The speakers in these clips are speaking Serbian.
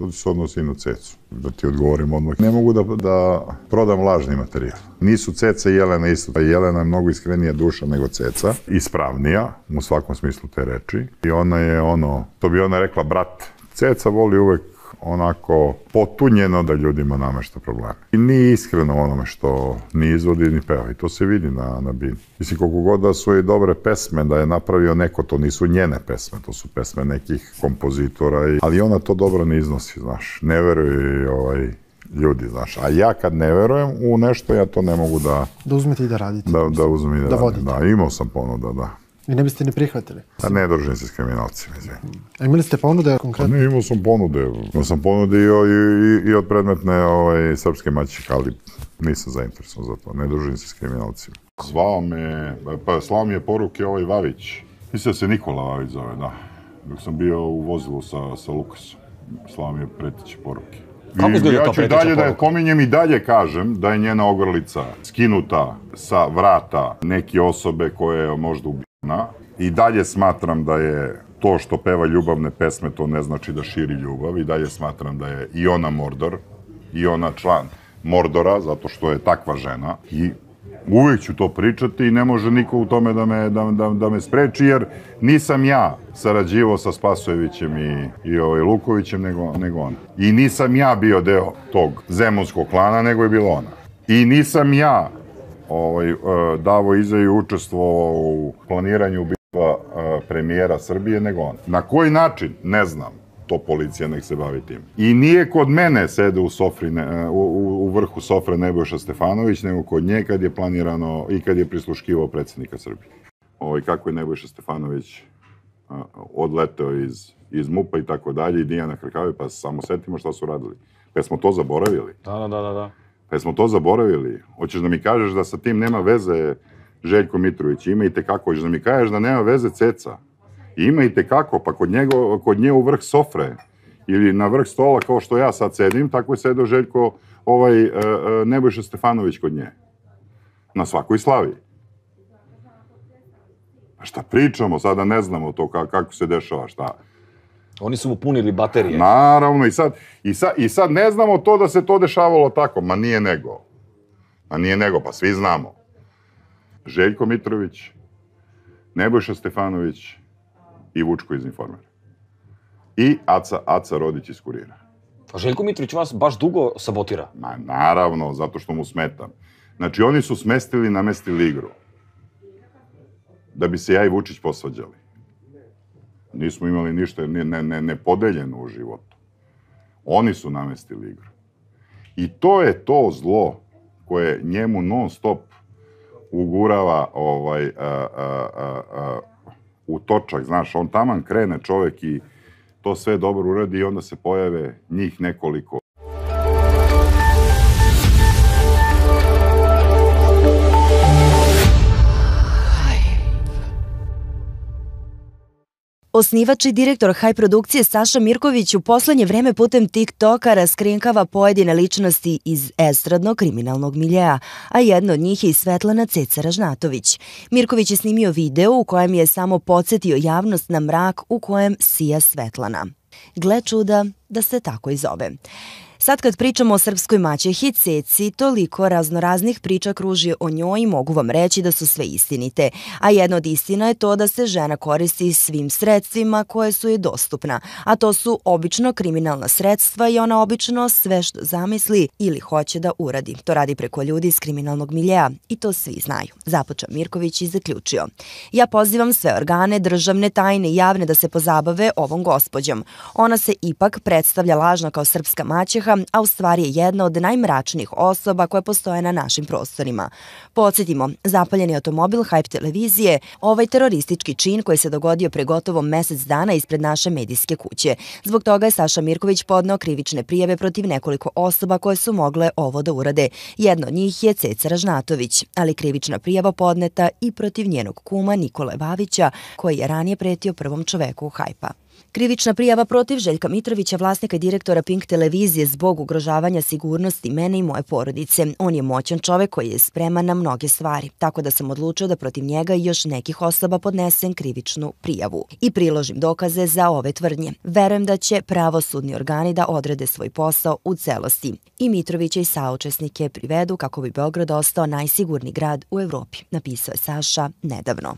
To se odnosi i na Cecu. Da ti odgovorim odmah. Ne mogu da prodam lažni materijal. Nisu Ceca i Jelena isto. Jelena je mnogo iskrenija duša nego Ceca. Ispravnija, u svakom smislu te reči. I ona je to bi ona rekla brat. Ceca voli uvek onako potunjeno da ljudima namešta probleme. I nije iskreno onome što ni izvodi ni peva. I to se vidi na bini. Mislim, koliko god da su i dobre pesme, da je napravio neko, to nisu njene pesme, to su pesme nekih kompozitora. Ali ona to dobro ne iznosi, znaš. Ne veruju ljudi, znaš. A ja kad ne verujem u nešto, ja to ne mogu da... Da uzmete i da radite. Da uzmem i da radim. vodite. Da, imao sam ponuda, da. I ne biste ni prihvatili? A ne družim se s kriminalcima, izvini. A imali ste ponude konkretno? Ne, imao sam ponude. Imao sam ponude i od predmetne srpske maćehe, ali nisam zainteresovan za to. Ne družim se s kriminalcima. Slao mi je poruke Vavić. Mislim da se Nikola Vavić zove, da. Dok sam bio u vozilu sa Lukasom. Slao mi je preteće poruke. Kako izgleda ta preteća poruka? Da je pominjem i dalje kažem da je njena ogrlica skinuta sa vrata neke osobe koja je možda ubijena. I dalje smatram da je to što peva ljubavne pesme, to ne znači da širi ljubav. I dalje smatram da je i ona Mordor, i ona član Mordora, zato što je takva žena. I uvijek ću to pričati i ne može niko u tome da me spreči, jer nisam ja sarađivao sa Spasojevićem i Lukovićem, nego ona. I nisam ja bio deo tog zemunskog klana, nego je bila ona. I nisam ja davo izjave i učestvovao u planiranju ubistva premijera Srbije, nego ona. Na koji način? Ne znam. To policija nek se bavi tim. I nije kod mene sede u vrhu sofre Nebojša Stefanović, nego kod nje kad je planirano i kad je prisluškivao predsjednika Srbije. Kako je Nebojša Stefanović odleteo iz MUP-a i tako dalje, i Dijana Hrkave, pa samo setimo šta su radili. Pa smo to zaboravili? Da. Pa smo to zaboravili? Hoćeš da mi kažeš da sa tim nema veze Željko Mitrović? Ima i tekako. Hoćeš da mi kažeš da nema veze Ceca? Ima i tekako, pa kod nje u vrh sofre ili na vrh stola kao što ja sad sedim, tako je sedeo Željko Nebojša Stefanović kod nje. Na svakoj slavi. A šta pričamo, sada ne znamo to kako se dešava, šta. Oni su mu punili baterije. Naravno, i sad ne znamo to da se to dešavalo tako, ma nije nego, pa svi znamo. Željko Mitrović, Nebojša Stefanović i Vučko iz Informera. I Aca Rodić iz Kurira. A Željko Mitrović vas baš dugo sabotira? Ma naravno, zato što mu smetam. Znači, oni su namestili igru. Da bi se ja i Vučić posvađali. Nismo imali ništa nepodeljeno u životu. Oni su namestili igru. I to je to zlo koje njemu non stop ugurava u točak, znaš, on taman krene čovek i to sve dobro uradi i onda se pojave njih nekoliko. Osnivač i direktor Haj produkcije Saša Mirković u poslednje vreme putem TikToka raskrinkava pojedine ličnosti iz estradno-kriminalnog miljea, a jedna od njih je i Svetlana Ceca Ražnatović. Mirković je snimio video u kojem je samo podsjetio javnost na mrak u kojem sija Svetlana. Gle čuda da se tako i zove. Sad kad pričamo o srpskoj maćehi Ceci, toliko raznoraznih priča kruži o njoj i mogu vam reći da su sve istinite. A jedna od istina je to da se žena koristi svim sredstvima koje su joj dostupna. A to su obično kriminalna sredstva i ona obično sve što zamisli ili hoće da uradi. To radi preko ljudi iz kriminalnog miljea i to svi znaju. Započeo Mirković i zaključio. Ja pozivam sve organe, državne, tajne i javne da se pozabave ovom gospođom. Ona se ipak predstavlja lažno kao srpska maćeha, a u stvari je jedna od najmračnijih osoba koje postoje na našim prostorima. Podsjetimo, zapaljen je automobil Hype televizije, ovaj teroristički čin koji se dogodio pre gotovo mesec dana ispred naše medijske kuće. Zbog toga je Saša Mirković podneo krivične prijave protiv nekoliko osoba koje su mogle ovo da urade. Jedna od njih je Ceca Ražnatović, ali krivična prijava podneta i protiv njenog kuma Nikole Vavića, koji je ranije pretio prvom čoveku Hype-a. Krivična prijava protiv Željka Mitrovića, vlasnika i direktora Pink televizije, zbog ugrožavanja sigurnosti mene i moje porodice. On je moćan čovek koji je spreman na mnoge stvari, tako da sam odlučio da protiv njega i još nekih osoba podnesem krivičnu prijavu i priložim dokaze za ove tvrdnje. Verujem da će pravosudni organi da odrede svoj posao u celosti i Mitrovića i saučesnike privedu kako bi Beograd ostao najsigurniji grad u Evropi, napisao je Saša nedavno.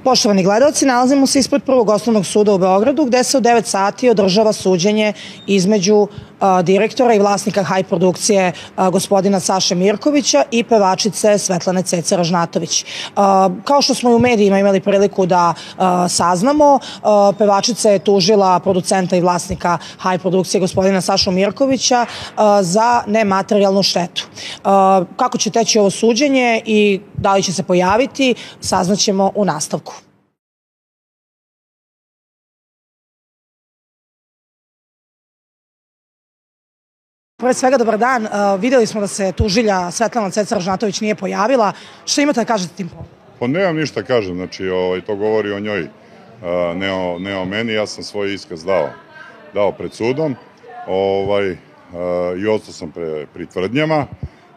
Poštovani gledalci, nalazimo se ispred Prvog osnovnog suda u Beogradu, gde se u 9 sati održava suđenje između direktora i vlasnika Haj produkcije gospodina Saše Mirkovića i pevačice Svetlane Cece Ražnatović. Kao što smo i u medijima imali priliku da saznamo, pevačica je tužila producenta i vlasnika Haj produkcije gospodina Sašu Mirkovića za nematerijalnu štetu. Kako će teći ovo suđenje i da li će se pojaviti, saznaćemo u nastavku. Pre svega, dobar dan. Videli smo da se tužilja Svetlana Ceca Ražnatović nije pojavila. Što imate da kažete tim povodom? Pa nemam ništa kažem, znači to govori o njoj, ne o meni. Ja sam svoj iskaz dao pred sudom i ostao sam pri tvrdnjama.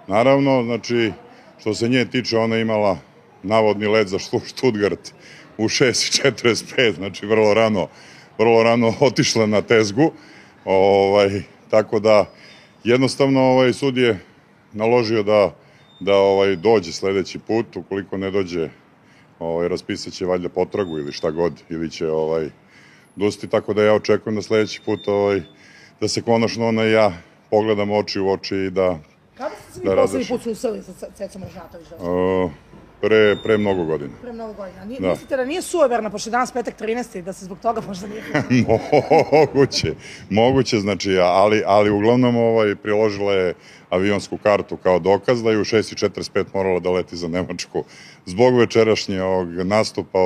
Naravno, znači, što se nje tiče, ona imala navodni let za Stuttgart u 6:45, znači vrlo rano otišla na tezgu, tako da jednostavno sud je naložio da dođe sledeći put. Ukoliko ne dođe, raspisat će valjda potragu ili šta god, ili će dosti, tako da ja očekujem da sledeći put da se konačno ona i ja pogledamo oči u oči i da... Kada ste se vi poslednji put susreli sa Cecom Ražnatović? Pre mnogo godina. Pre mnogo godina. Mislite da nije sujeverna, pošto je danas petak 13. da se zbog toga možda nije... Moguće, znači, ali uglavnom priložila je avionsku kartu kao dokaz da je u 6:45 morala da leti za Nemačku zbog večerašnjeg nastupa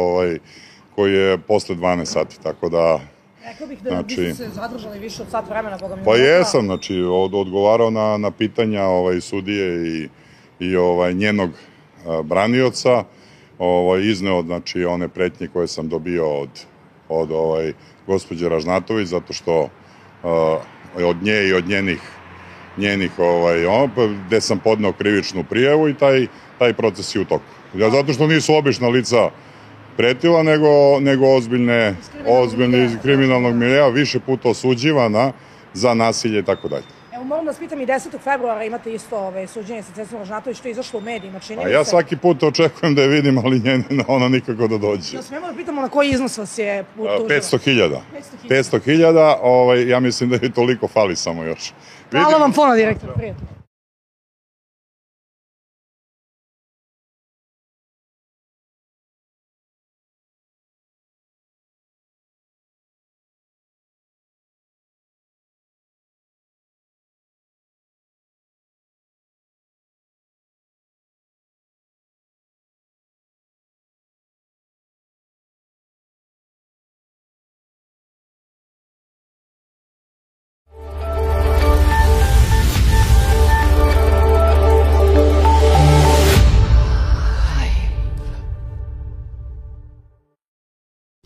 koji je posle 12 sati, tako da... Rekao bih da biste se zadržali više od sat vremena, Boga mi... Pa jesam, znači, odgovarao na pitanja sudije i njenog branioca, izneo, znači, one pretnje koje sam dobio od gospođe Ražnatović, zato što od nje i od njenih gde sam podneo krivičnu prijavu i taj proces je u toku. Zato što nisu obična lica pretila, nego ozbiljne iz kriminalnog miljeja, više puta osuđivana za nasilje i tako dalje. Evo, moram da vas pitam, i 10. februara imate isto suđenje sa Cecom Ražnatović, što je izašlo u medijima, čini mi se... A ja svaki put očekujem da je vidim, ali ona nikako da dođe. Da smemo da pitamo na koji iznos vas je tužila? 500.000. 500.000, ja mislim da je toliko fali samo još. Hvala vam puno, direktor, prijatno.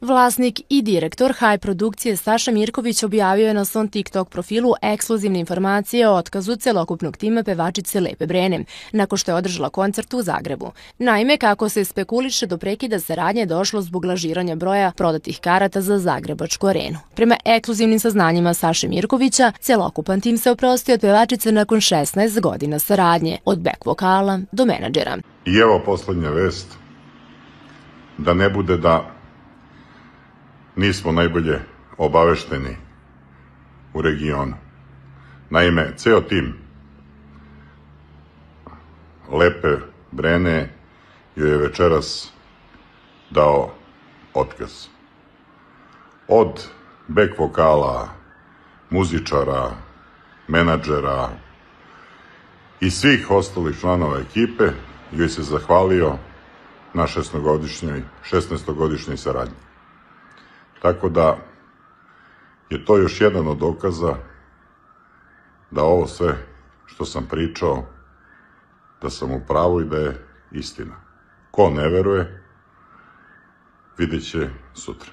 Vlasnik i direktor Haj produkcije Saša Mirković objavio je na svom TikTok profilu ekskluzivne informacije o otkazu celokupnog tima pevačice Lepe Brene, nakon što je održala koncert u Zagrebu. Naime, kako se spekuliše, do prekida saradnje došlo zbog lažiranja broja prodatih karata za Zagrebačku arenu. Prema ekskluzivnim saznanjima Saše Mirkovića, celokupan tim se oprostio od pevačice nakon 16 godina saradnje, od back vokala do menadžera. I evo poslednja vest, da ne bude da nismo najbolje obavešteni u regionu. Naime, ceo tim Lepe Brene joj je večeras dao otkaz. Od back vokala, muzičara, menadžera i svih ostalih članova ekipe joj se zahvalio na 16-godišnjoj saradnji. Tako da je to još jedan od dokaza da ovo sve što sam pričao, da sam u pravu i da je istina. Ko ne veruje, vidjet će sutra.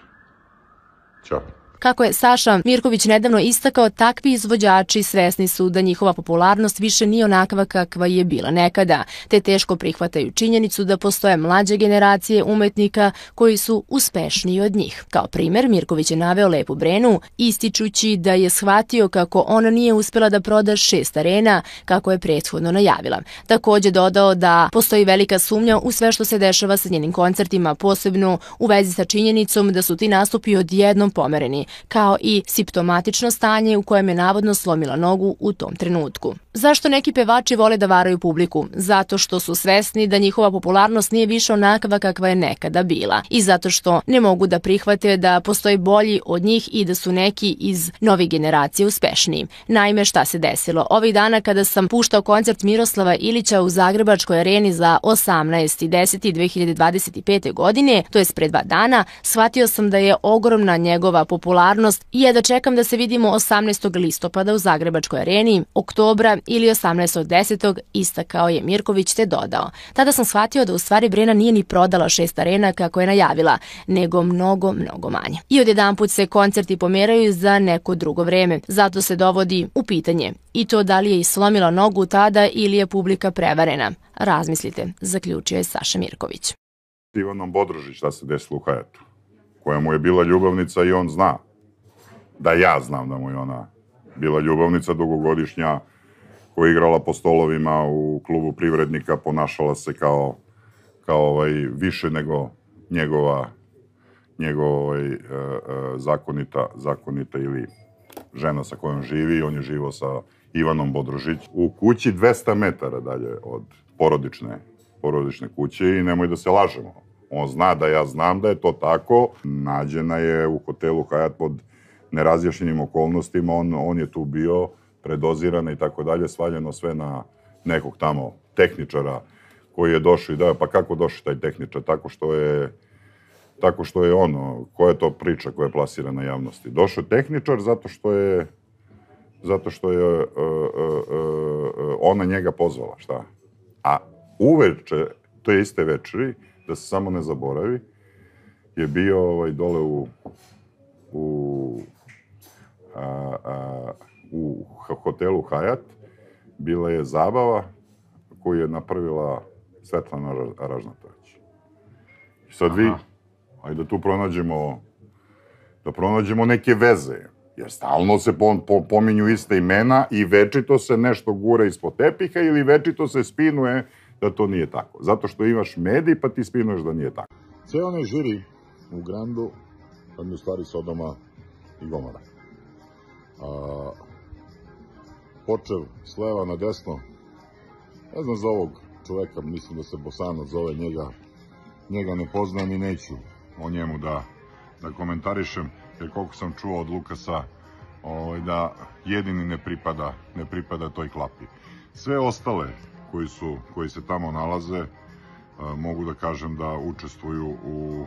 Ćao. Kako je Saša Mirković nedavno istakao, takvi izvođači svesni su da njihova popularnost više nije onakva kakva je bila nekada, te teško prihvataju činjenicu da postoje mlađe generacije umetnika koji su uspešniji od njih. Kao primer, Mirković je naveo Lepu Brenu, ističući da je shvatio kako ona nije uspela da proda 6 arena kako je prethodno najavila. Takođe dodao da postoji velika sumnja u sve što se dešava sa njenim koncertima, posebno u vezi sa činjenicom da su ti nastupi odjednom pomereni, kao i simptomatično stanje u kojem je navodno slomila nogu u tom trenutku. Zašto neki pevači vole da varaju publiku? Zato što su svesni da njihova popularnost nije više onakva kakva je nekada bila i zato što ne mogu da prihvate da postoji bolji od njih i da su neki iz novih generacija uspešniji. Naime, šta se desilo? Ovih dana kada sam puštao koncert Miroslava Ilića u Zagrebačkoj areni za 18.10.2025. godine, to je pred 2 dana, shvatio sam da je ogromna njegova popularnost i da čekam da se vidimo 18. listopada u Zagrebačkoj areni, oktobra ili 18.10. istakao je Mirković te dodao. Tada sam shvatio da u stvari Brena nije ni prodala 6 arena kako je najavila, nego mnogo manje. I odjedanput se koncerti pomeraju za neko drugo vreme, zato se dovodi u pitanje i to da li je slomila nogu tada ili je publika prevarena. Razmislite, zaključio je Saša Mirković. Ivanom Bodrožić šta se desilo u Hayatu, koja mu je bila ljubavnica i on zna da ja znam da mu je ona bila ljubavnica dugogodišnja, koja je igrala po stolovima u klubu privrednika, ponašala se kao više nego njegova zakonita ili žena sa kojom živi, i on je živao sa Ivanom Bodrožić u kući 200 metara dalje od porodične kuće i nemoj da se lažemo. On zna da ja znam da je to tako. Nađena je u hotelu Hayat pod nerazjašnjenim okolnostima, on je tu bio, predozirana i tako dalje, svaljeno sve na nekog tamo tehničara koji je došao i da, pa kako došao taj tehničar? Tako što je ono, koja je to priča koja je plasirana javnosti? Došao je tehničar zato što je ona njega pozvala, šta? A uveče, to je iste večeri, da se samo ne zaboravi, je bio dole u hotelu Hayat, bila je zabava koju je napravila Svetlana Ražnatović. I sad vi, ajde da tu pronađemo neke veze, jer stalno se pominju iste imena i večito se nešto gura ispod tepiha ili večito se spinuje da to nije tako. Zato što imaš medij pa ti spinuješ da nije tako. Ceo onaj žiri u Grandu, kad mi u stvari Sodoma i Gomora. Počev s leva na desno, ne znam za ovog čoveka, mislim da se Bosanac zove, njega ne poznam i neću o njemu da komentarišem, jer koliko sam čuo od Lukasa da jedini ne pripada toj klapi. Sve ostale koji se tamo nalaze, mogu da kažem da učestvuju u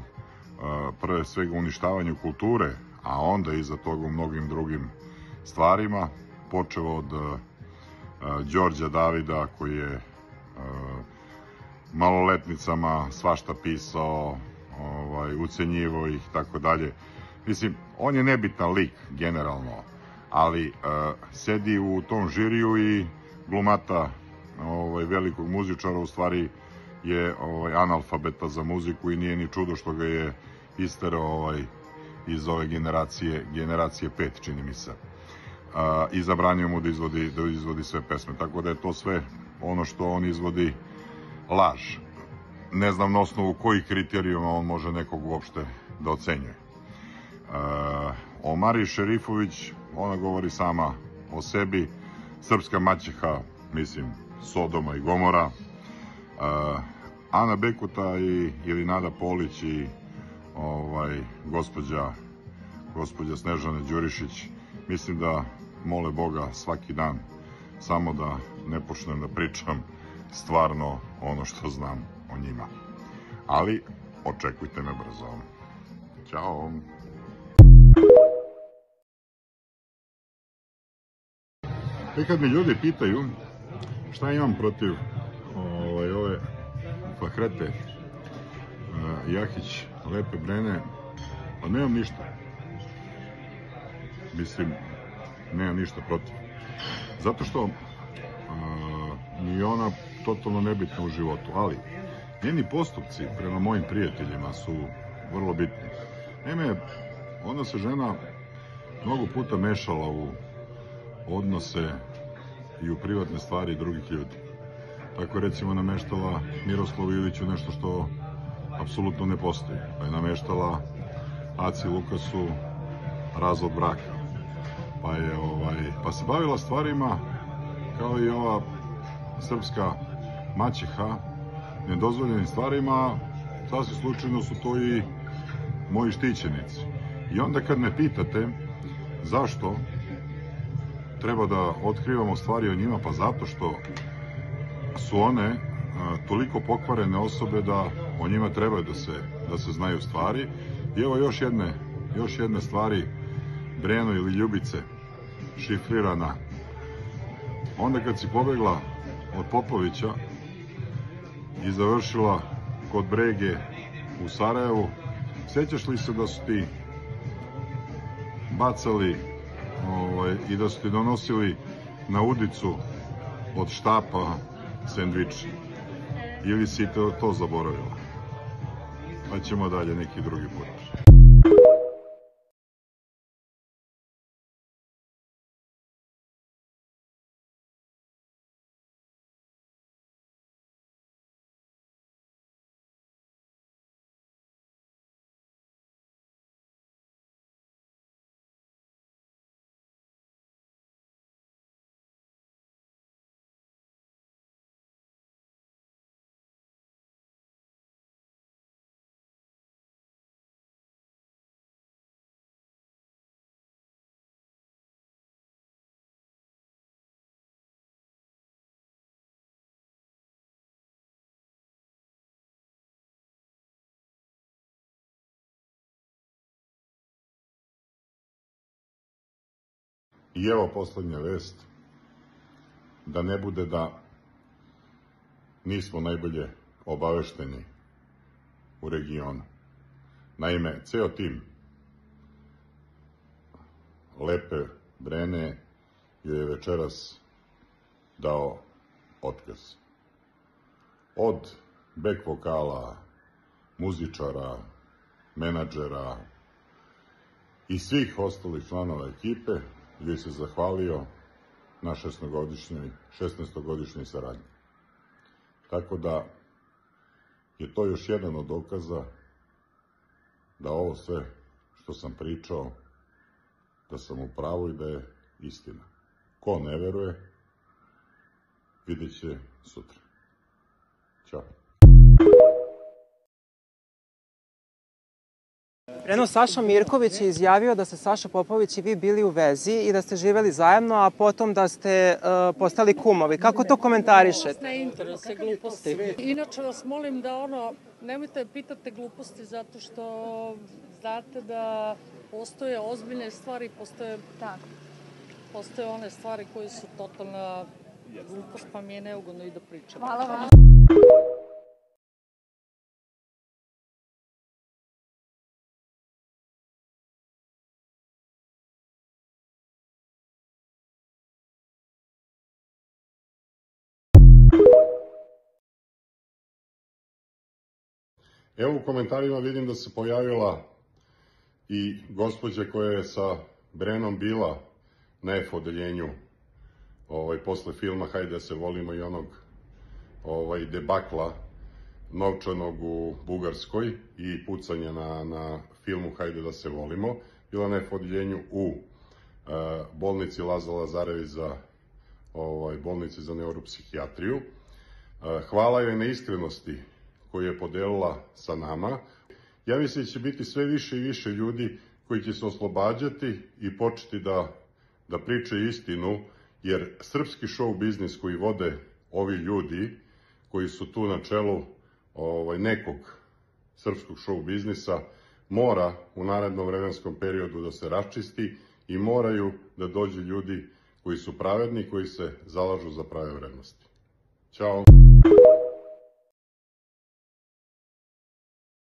prve svega uništavanju kulture, a onda iza toga u mnogim drugim stvarima, počeo od Đorđa Davida koji je maloletnicama svašta pisao, ucenjivo ih i tako dalje. Mislim, on je nebitan lik generalno, ali sedi u tom žiriju i glumata velikog muzičara u stvari je analfabeta za muziku i nije ni čudo što ga je isterao iz ove generacije 5, čini mi se. I zabranio mu da izvodi sve pesme. Tako da je to sve ono što on izvodi laž. Ne znam na osnovu kojih kriterijuma on može nekog uopšte da ocenjuje. O Mariji Šerifović, ona govori sama o sebi. Srpska maćeha, mislim, Sodoma i Gomora. Ana Bekuta ili Nada Polić i gospođa Snežana Đurišić, mislim da mole Boga svaki dan samo da ne počnem da pričam stvarno ono što znam o njima. ali očekujte me brzo. Ćao! I kad mi ljudi pitaju šta imam protiv ove Fahrete Jahić, Lepe Brene, pa nemam ništa. Mislim, nemam ništa protiv. Zato što ni ona totalno nebitna u životu, ali njeni postupci prema mojim prijateljima su vrlo bitni. Naime, ona se žena mnogo puta mešala u odnose i u privatne stvari drugih ljudi. Tako recimo nameštala Miroslavu Iliću nešto što apsolutno ne postoji. Pa je nameštala Aci Lukasu razvod braka. Pa se bavila stvarima kao i ova srpska maćeha, nedozvoljenim stvarima, sasvim slučajno su to i moji štićenici. I onda kad me pitate zašto treba da otkrivamo stvari o njima, pa zato što su one toliko pokvarene osobe da o njima trebaju da se znaju stvari. I evo još jedne stvari, Breno ili Ljubice, šifrirana. Onda kad si pobegla od Popovića i završila kod Brege u Sarajevu, sjećaš li se da su ti bacali i da su ti donosili na udicu od štapa sendvič? Ili si to zaboravila? Pa ćemo dalje neki drugi put. I evo poslednja vest, da ne bude da nismo najbolje obavešteni u regionu. Naime, ceo tim Lepe Brene joj je večeras dao otkaz. Od back vokala, muzičara, menadžera i svih ostalih članova ekipe, gdje se zahvalio na 16-godišnjoj saradnji. Tako da je to još jedan od dokaza da ovo sve što sam pričao, da sam u pravu i da je istina. Ko ne veruje, vidjet će sutra. Ćao. Breno, Saša Mirković je izjavio da ste Saša Popović i vi bili u vezi i da ste živeli zajedno, a potom da ste postali kumovi. Kako to komentarišete? Ne interese gluposti. Inače vas molim da nemojte pitate gluposti zato što znate da postoje ozbiljne stvari, postoje one stvari koje su totalna glupost, pa mi je neugodno i da pričam. Hvala vam. Evo u komentarima vidim da se pojavila i gospođa koja je sa Brenom bila na F odeljenju posle filma Hajde da se volimo i onog debakla novčanog u Bugarskoj i pucanja na filmu Hajde da se volimo. Bila na F odeljenju u bolnici Laza Lazarević za bolnici za neuropsihijatriju. Hvala joj na iskrenosti koju je podelila sa nama. Ja mislim da će biti sve više i više ljudi koji će se oslobađati i početi da pričaju istinu, jer srpski show biznis koji vode ovi ljudi, koji su tu na čelu nekog srpskog show biznisa mora u narednom vremenskom periodu da se raščisti i moraju da dođu ljudi koji su pravedni, koji se zalažu za prave vrednosti. Ćao!